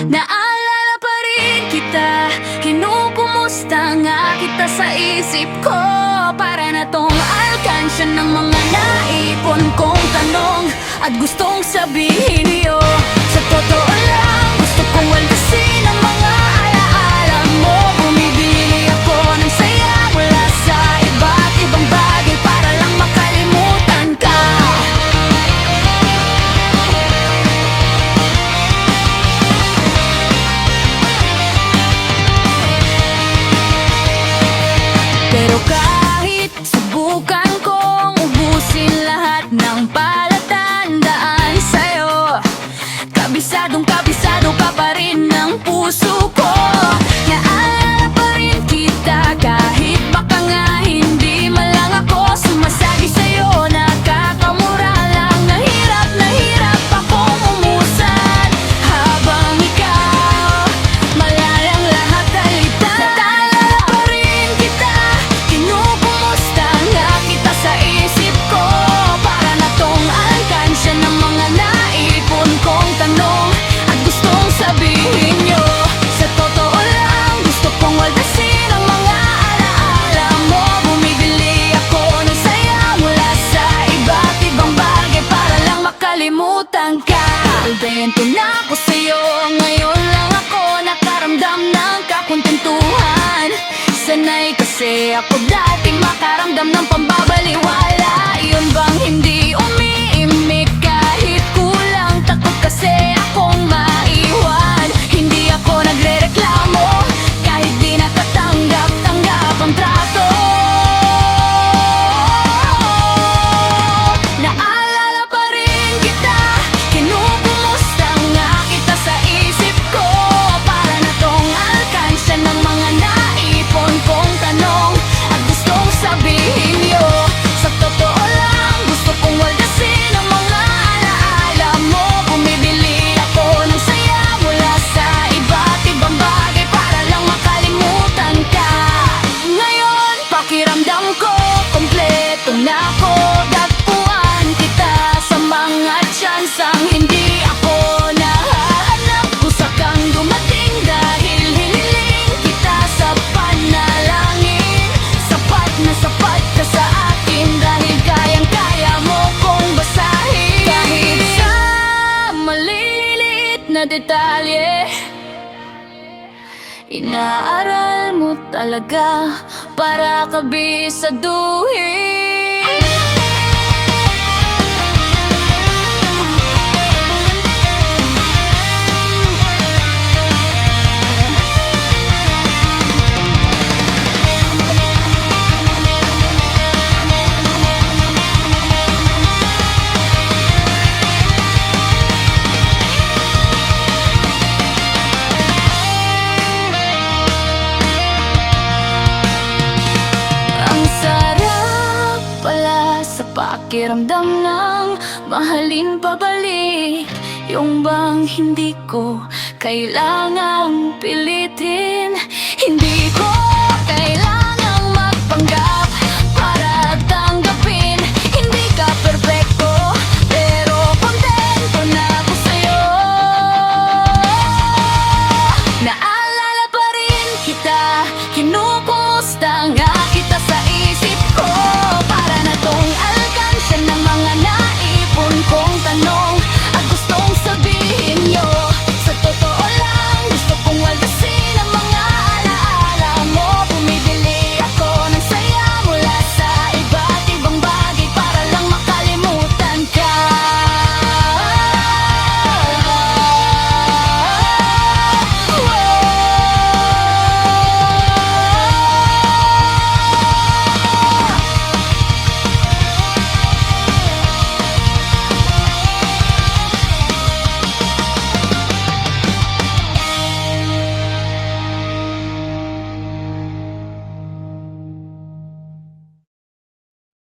Naalala pa rin kita, kinukumusta nga kita sa isip ko. Para na tong alkansya ng mga naipon kong tanong at gustong sabihin niyo. Sa totoo lang, gusto kong waldasin ang mga alaala mo. Bumibili ako ng saya mula sa iba't ibang bagay para lang makalimutan ka. Pero kahit subukan kong ubusin lahat ng palatandaan sa'yo, kabisado ka pa rin ng puso ko. Naalala pa rin kita kahit baka nga hindi man lang ako sumasagi sa'yo. Nakakamura lang, nahirap akong umusan habang ikaw malalang lahat alita. Naalala pa rin kita, kinukumusta nga kita sa isip ko. Para na tong alkansya ng mga naipon kong tanong at gustong sabihin nyo. Sa totoo lang, gusto kong waldasin ang mga alaala mo. Bumibili ako ng saya mula sa iba't ibang bagay para lang makalimutan ka. Kontento na ako sa'yo, ngayon lang ako nakaramdam ng kakuntentuhan. Sanay kasi ako dating makaramdam ng pambabaliwala. Yun bang hindi umiimik kahit kulang? Takot kasi akong maiwan. Hindi ako nagrereklamo kahit di natatanggap-tanggap ang trato. Naalala pa rin kita, kinukumusta nga kita sa isip ko. Para na tong alkansya ng mga naipon kong tanong at gustong sabihin nyo. Sa totoo lang, gusto kong waldasin ang mga alaala mo. Bumibili ako ng saya mula sa iba't ibang bagay para lang makalimutan ka. Ngayon, pakiramdam ko, kompleto na ako. Dagpuan kita sa mga tsansang hindi ako nahahanap. Kusakang dumating dahil hiniling kita sa panalangin. Sapat na sapat ka sa akin dahil kayang-kaya mo kong basahin. Kahit sa maliliit na detalye, inaaral mo talaga para kabisaduhin. Ang sarap pala sa pakiramdam ng mahalin pabalik. Yung bang hindi ko kailangang pilitin.